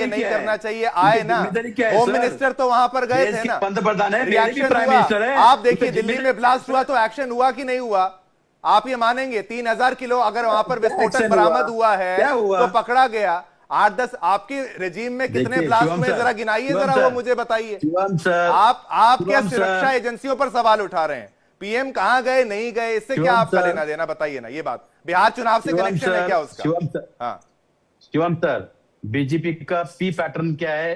चाहिए नहीं करना चाहिए, आए ना, होम मिनिस्टर तो वहां पर गए थे ना, पंतप्रधान है, रिएक्शन प्राइम मिनिस्टर है। हुआ। आप देखिए दिल्ली में ब्लास्ट हुआ तो एक्शन हुआ कि नहीं हुआ? आप ये मानेंगे 3000 किलो अगर वहां पर विस्फोटक बरामद हुआ है तो पकड़ा गया। 8-10 आपकी रेजिम में कितने ब्लास्ट हुए जरा गिनाइए, जरा वो मुझे बताइए। आप क्या सुरक्षा एजेंसियों पर सवाल उठा रहे हैं? पीएम कहां गए नहीं गए, इससे क्या आपका लेना देना, बताइए ना ये बात। बिहार चुनाव से कनेक्शन है क्या उसका? हाँ शिवम सर, बीजेपी का पी पैटर्न क्या है?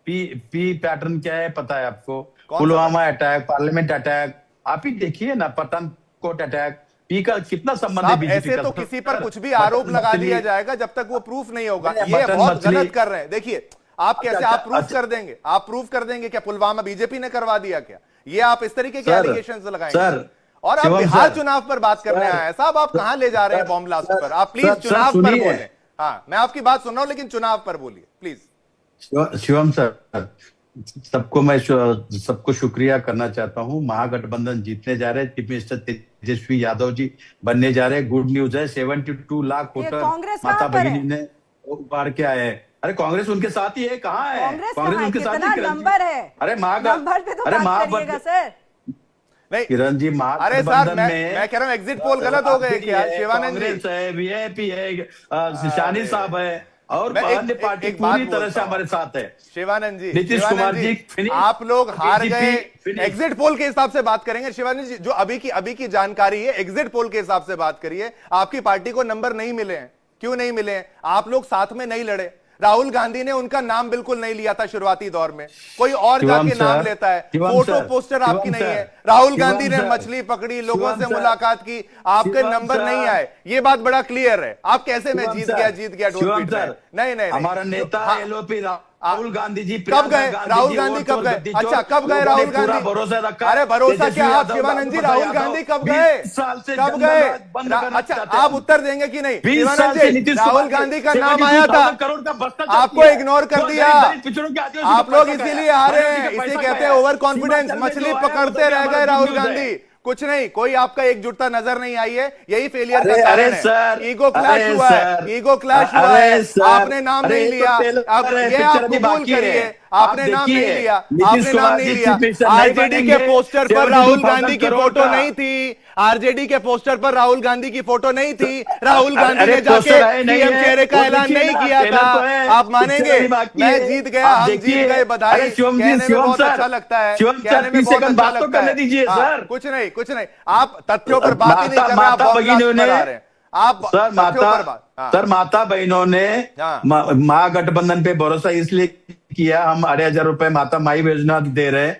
पी पैटर्न क्या है पता है आपको? पुलवामा अटैक, पार्लियामेंट अटैक, आप ही देखिए ना, पठानकोट अटैक, पी का कितना संबंध है बीजेपी का? ऐसे तो किसी पर कुछ भी आरोप लगा दिया जाएगा जब तक वो प्रूफ नहीं होगा। ये बहुत गलत कर रहे हैं। देखिए आप कैसे आप प्रूफ कर देंगे? आप प्रूफ कर देंगे क्या पुलवामा बीजेपी ने करवा दिया क्या? ये आप इस तरीके के एलिगेशंस लगाएंगे सर। और आप बिहार चुनाव पर बात करने आए हैं साहब, आप कहां ले जा रहे हैं बॉम्ब ब्लास्ट पर? आप प्लीज चुनाव पर बोलें। हाँ मैं आपकी बात सुन रहा हूं लेकिन चुनाव पर बोलिए प्लीज। शिवम सर, सबको शुक्रिया करना चाहता हूं। महागठबंधन जीतने जा रहे हैं, चीफ मिनिस्टर तेजस्वी यादव जी बनने जा रहे हैं। गुड न्यूज है, 72 लाख वोटर माता भगिनी ने उबार के आए हैं। अरे कांग्रेस उनके साथ ही है, कहाँ है कांग्रेस उनके साथ ही? नंबर है, अरे महागठबंधन नहीं किरण जी, अरे सर मैं कह रहा हूँ एग्जिट पोल गलत हो गए क्या? शिवानंद जी है, वीआईपी है, शानी साहब है और अन्य पार्टी पूरी तरह से हमारे साथ है। शिवानंद जी, नीतीश कुमार जी, आप लोग हार गए। एग्जिट पोल के हिसाब से बात करेंगे शिवानंद जी, जो अभी की जानकारी है एग्जिट पोल के हिसाब से बात करिए। आपकी पार्टी को नंबर नहीं मिले हैं, क्यों नहीं मिले हैं? आप लोग साथ में नहीं लड़े। राहुल गांधी ने उनका नाम बिल्कुल नहीं लिया था शुरुआती दौर में, कोई और जाके नाम लेता है। फोटो पोस्टर आपकी नहीं है। राहुल गांधी ने मछली पकड़ी, लोगों से मुलाकात की, आपके नंबर नहीं आए, ये बात बड़ा क्लियर है। आप कैसे मैं जीत गया नहीं, हमारा नेता एलओपी राहुल गांधी जी कब गए? राहुल गांधी कब गए? अच्छा कब गए राहुल गांधी? भरोसा रखा। अरे भरोसा क्या? आप शिवानंद जी राहुल गांधी कब गए? कब गए? अच्छा आप उत्तर देंगे कि नहीं? शिवानंद जी राहुल गांधी का नाम आया था, आपको इग्नोर कर दिया। आप लोग इसीलिए हारे हैं, इसे कहते हैं ओवर कॉन्फिडेंस। मछली पकड़ते रह गए राहुल गांधी, कुछ नहीं, कोई आपका एकजुटता नजर नहीं आई है, यही फेलियर का कारण है। ईगो क्लैश हुआ है, ईगो क्लैश हुआ है। आपने नाम नहीं लिया, अब ये आप कबूल करिए, आपने नाम नहीं लिया, आपने नाम नहीं लिया। आरजेडी के पोस्टर पर राहुल गांधी की फोटो नहीं थी, आरजेडी के पोस्टर पर राहुल गांधी की फोटो नहीं थी। राहुल गांधी ने जाके पीएम चेहरे का ऐलान नहीं किया था। आप मानेंगे मैं जीत गया, हम जीत गए, बधाई कहने में बहुत अच्छा लगता है, कहने में बहुत अच्छा लगता है। कुछ नहीं, आप तथ्यों पर बात ही नहीं कर रहे, आप बॉम्ब आ रहे हैं। आप सर माता बहनों ने महागठबंधन पे भरोसा इसलिए किया, हम 2,500 माता माई योजना दे रहे,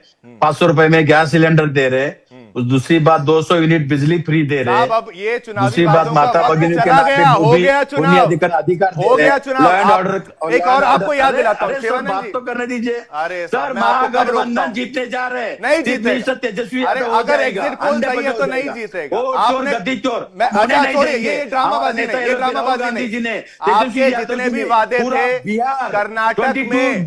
500 रुपए में गैस सिलेंडर दे रहे, दूसरी बात 200 यूनिट बिजली फ्री दे रहे। अब ये चुनावी दूसरी बात माता भगिनी के हो गया चुनाव, अधिकार हो गया चुनाव। लॉ एंड ऑर्डर एक और आपको याद दिलाता हूँ, बात तो करने दीजिए। अरे सर महागठबंधन जीतने जा रहे हैं, नहीं जीते तेजस्वी। अगर एग्जिट पोल सही है तो नहीं जीतेगा। आपने गद्दी चोर, ये ड्रामाबाजी नहीं, ये ड्रामाबाजी नहीं। आपके जितने भी वादे थे कर्नाटक में,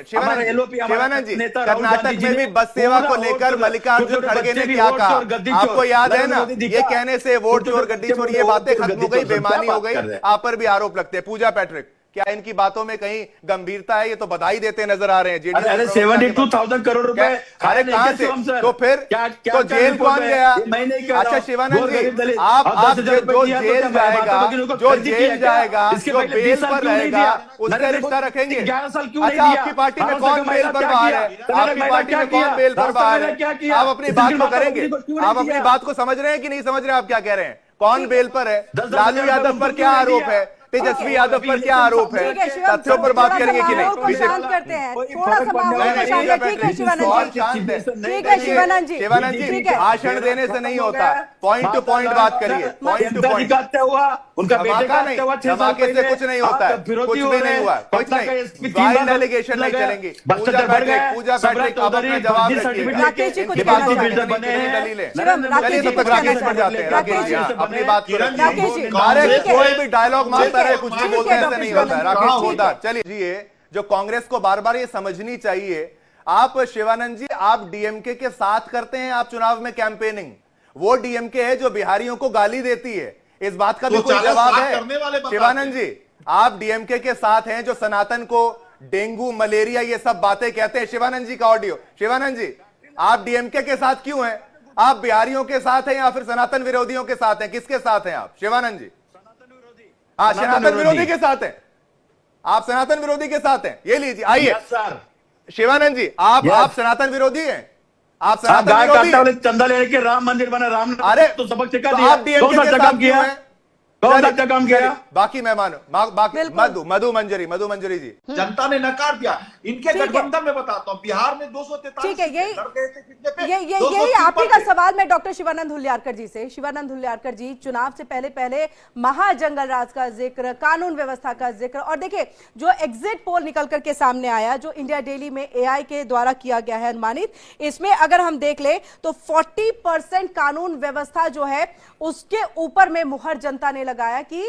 शिवानंद जी कर्नाटक में भी बस सेवा को लेकर मल्लिकार्जुन खड़गे ने क्या कहा आपको याद है ना? ये कहने से वोट चोर गड्डी चोर ये बातें खत्म हो गई, बेमानी हो गई। आप पर भी आरोप लगते हैं। पूजा पैट्रिक, क्या इनकी बातों में कहीं गंभीरता है? ये तो बधाई देते नजर आ रहे हैं। अरे 72,000 करोड़ रुपए, अरे कहां से? तो फिर तो जेल कौन गया? अच्छा शिवानंद जी, आप जो जेल जाएगा, जो बेल पर रहेगा उससे रिश्ता रखेंगे? 11 साल क्यों? अच्छा आपकी पार्टी में कौन बेल पर बाहर है? आपकी पार्टी में कौन बेल पर बाहर है? आप अपनी बात को करेंगे, आप अपनी बात को समझ रहे हैं कि नहीं समझ रहे? आप क्या कह रहे हैं? कौन बेल पर है? लालू यादव पर क्या आरोप है? तेजस्वी यादव पर क्या आरोप है? तथ्यों पर बात करेंगे कि नहीं? शांत करते हैं, थोड़ा सा माहौल को शांत है। ठीक है शिवानंद जी, शिवानंद जी भाषण देने से नहीं होता, पॉइंट टू पॉइंट बात करिए। पॉइंट टू पॉइंट उनका धमाके से कुछ नहीं होता है, कुछ भी नहीं हुआ, कुछ नहीं, वाइल्ड एलिगेशन नहीं चलेंगी। पूजा पैट्रिक अब अपना जवाब रखिएगा। चलिए तब तक राकेश पर जाते हैं। राकेश जी अपनी बात कोई भी डायलॉग मारता रहे, कुछ भी बोलते ऐसे नहीं होता है। राकेश पोद्दार चलिए जी, जो कांग्रेस को बार बार ये समझनी चाहिए। आप शिवानंद जी आप डीएमके के साथ करते हैं आप चुनाव में कैंपेनिंग, वो डीएमके है जो बिहारियों को गाली देती है, इस बात का भी कोई जवाब है? शिवानंद जी आप डीएमके के साथ हैं जो सनातन को डेंगू मलेरिया ये सब बातें कहते हैं। शिवानंद जी का ऑडियो। शिवानंद जी, आप डीएमके के साथ क्यों हैं? आप बिहारियों के साथ हैं या फिर सनातन विरोधियों के साथ हैं? किसके साथ हैं आप शिवानंद जी? हाँ, सनातन विरोधी के साथ हैं। आप सनातन विरोधी के साथ हैं। ये लीजिए, आइए शिवानंद जी, आप सनातन विरोधी हैं? आप सनातन विरोधी? चंदा लेने के राम मंदिर बना, राम अरे तो सबक सिखा तो दिया। आप डीएमके के साथ क्यों हैं? कौन सा अच्छा काम किया? बाकी मेहमान मधु मंजरी जी। जनता ने नकार दिया। इनके गठबंधन में बताता हूं, बिहार में 243 ठीक है, यही आप ही का सवाल मैं डॉक्टर शिवानंद हुल्लियारकर जी से। शिवानंद हुल्लियारकर जी, चुनाव से पहले महाजंगल राज का जिक्र, कानून व्यवस्था का जिक्र, और देखिए जो एग्जिट पोल निकल करके सामने आया, जो इंडिया डेली में एआई के द्वारा किया गया है अनुमानित, इसमें अगर हम देख ले तो 40% कानून व्यवस्था जो है उसके ऊपर में मुहर जनता ने लगाया कि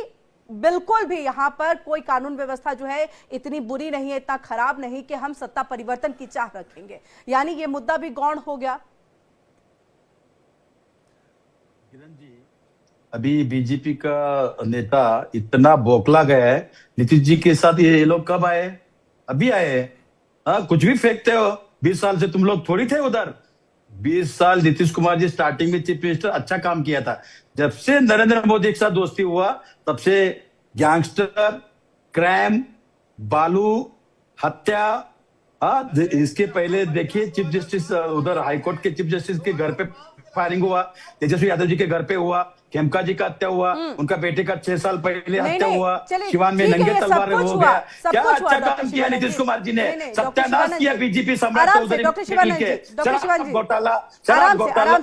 बिल्कुल भी यहां पर कोई कानून व्यवस्था जो है इतनी बुरी नहीं है, इतना खराब नहीं कि हम सत्ता परिवर्तन की चाह रखेंगे। यानी ये मुद्दा भी गौण हो गया। अभी बीजेपी का नेता इतना बौखला गया है, नीतीश जी के साथ ये लोग कब आए? अभी आए। हाँ, कुछ भी फेंकते हो। 20 साल से तुम लोग थोड़ी थे उधर। 20 साल नीतीश कुमार जी स्टार्टिंग में चीफ मिनिस्टर अच्छा काम किया था। जब से नरेंद्र मोदी के साथ दोस्ती हुआ तब से गैंगस्टर, क्राइम, बालू, हत्या, इसके पहले देखिए चीफ जस्टिस उधर हाईकोर्ट के चीफ जस्टिस के घर पे फायरिंग हुआ, तेजस्वी यादव जी के घर पे हुआ, खेमका जी का हत्या हुआ, उनका बेटे का 6 साल पहले हत्या हुआ, सिवान में नंगे तलवार हो गया। क्या अच्छा काम किया नीतीश कुमार जी ने? सत्यानाश किया बीजेपी सम्राट चौधरी के घोटाला, शराब घोटाला।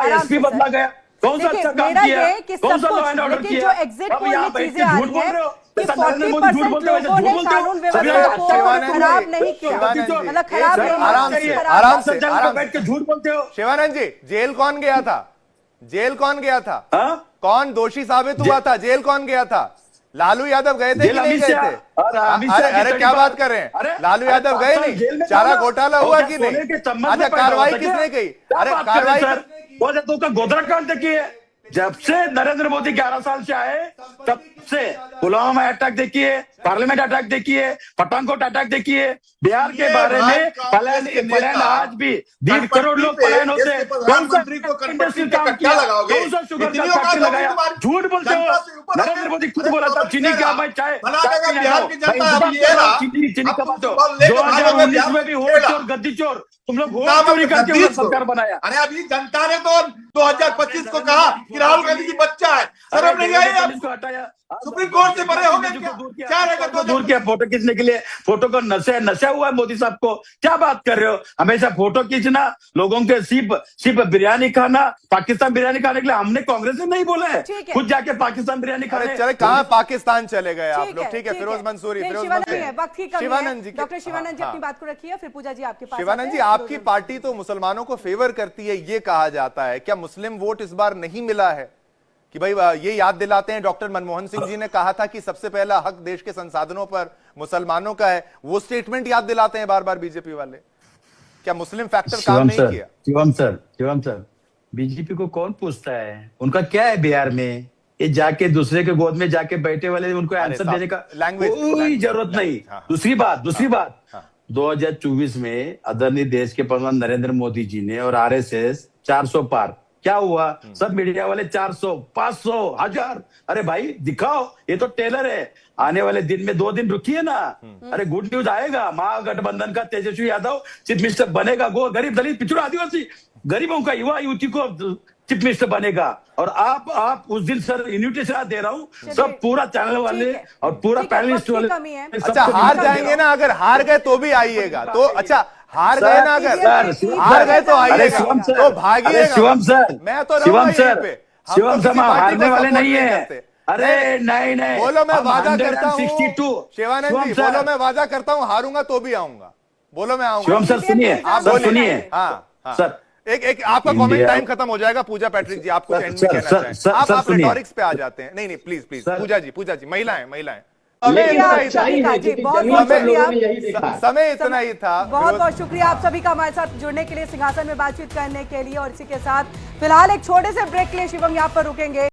एसपी बदला गया। कौन सा अच्छा काम किया? कौन सा लॉ एंड ऑर्डर किया? अब यहाँ बैठ के झूठ बोल रहे हो। नरेंद्र मोदी झूठ बोलते हो, झूठ बोलते हो। खराब नहीं किया, मतलब खराब नहीं। आराम से बैठ के झूठ बोलते हो। शिवानंद जी, जेल कौन गया था? जेल कौन गया था? कौन दोषी साबित हुआ था? जेल कौन गया था? लालू यादव गए थे कि नहीं गए थे? अरे क्या बात कर रहे हैं? लालू यादव गए नहीं? चारा घोटाला हुआ कि नहीं? अच्छा, कार्रवाई किसने की? अरे कार्रवाई तो गोधरा कांड देखिए। जब से नरेंद्र मोदी 11 साल से आए तब से पुलवामा अटैक देखिए, पार्लियामेंट अटैक देखिए, पठानकोट अटैक देखिए, बिहार के बारे में पलायन आज भी 1.5 करोड़ लोग पलायन होते हैं। कौन सा इंडस्ट्री काम किया? कौन सा शुगर का फैक्ट्री लगाया? झूठ बोलते हो। नरेंद्र मोदी खुद बोला था चीनी का मैं चाय चीनी का बात हो। 2019 में भी वोट चोर, गद्दी चोर, तुम लोग वोट चोरी करके सरकार बनाया। अरे अभी जनता ने तो 2025 को कहा कि राहुल गांधी जी बच्चा है, शर्म नहीं आई? इसको हटाया, सुप्रीम कोर्ट से बड़े हो गए क्या रहेगा? तो दूर किया फोटो खींचने के लिए। फोटो का नशा हुआ है मोदी साहब को। क्या बात कर रहे हो? हमेशा फोटो खींचना, लोगों के सिर्फ बिरयानी खाना, पाकिस्तान बिरयानी खाने के लिए हमने कांग्रेस में नहीं बोला है। खुद जाके पाकिस्तान बिरयानी खाने। चले कहाँ पाकिस्तान चले गए आप लोग? ठीक है, फिरोज मंसूरी। शिवानंद जी, डॉक्टर शिवानंद जी अपनी बात को रखिए, फिर पूजा जी आपके पास। शिवानंद जी, आपकी पार्टी तो मुसलमानों को फेवर करती है, ये कहा जाता है। क्या मुस्लिम वोट इस बार नहीं मिला है? कि भाई ये याद दिलाते हैं डॉक्टर मनमोहन सिंह जी ने कहा था कि सबसे पहला हक देश के संसाधनों पर मुसलमानों का है। वो स्टेटमेंट याद दिलाते हैं बार बार बीजेपी वाले। क्या मुस्लिम फैक्टर काम नहीं किया? शिवम सर, बीजेपी को कौन पूछता है? उनका क्या है बिहार में? ये जाके दूसरे के गोद में जाके बैठे वाले, उनको आंसर देने का कोई जरूरत नहीं। दूसरी बात 2024 में आदरणीय देश के प्रधानमंत्री नरेंद्र मोदी जी ने और आरएसएस 400 पार। क्या हुआ? सब मीडिया वाले 400, 500, 1000। अरे भाई दिखाओ, ये तो टेलर है। आने वाले दिन में 2 दिन रुकिए ना। अरे गुड न्यूज आएगा। महागठबंधन का तेजस्वी यादव चीफ मिनिस्टर बनेगा। गरीब, दलित, पिछड़ा, आदिवासी गरीबों का, युवा युवती को चीफ मिनिस्टर बनेगा। और आप उस दिन सर इन्विटेशन दे रहा हूँ, सब पूरा चैनल वाले और पूरा पैनलिस्ट वाले। अच्छा, हार जाएंगे ना? अगर हार गए तो भी आइएगा। तो अच्छा, हार गए ना? अगर हार गए तो आइएगा, तो भागिएगा। शिवम सर, मैं तो शिवम सर हारने वाले नहीं है। अरे नहीं, बोलो मैं वादा करता हूँ। शिवानंद जी बोलो मैं वादा करता हूँ, हारूंगा तो भी आऊंगा। बोलो मैं आऊंगा। शिवम सर सुनिए, आप सुनिए। हाँ सर, एक आपका कमेंट टाइम खत्म हो जाएगा। पूजा पैट्रिक जी, आपको एंड में कहना चाहें। आप रेटोरिक्स पे आ जाते हैं। नहीं प्लीज पूजा जी, महिलाएं समय इतना ही था। बहुत शुक्रिया आप सभी का हमारे साथ जुड़ने के लिए, सिंहासन में बातचीत करने के लिए। और इसी के साथ फिलहाल एक छोटे से ब्रेक के लिए शिवम यहाँ पर रुकेंगे।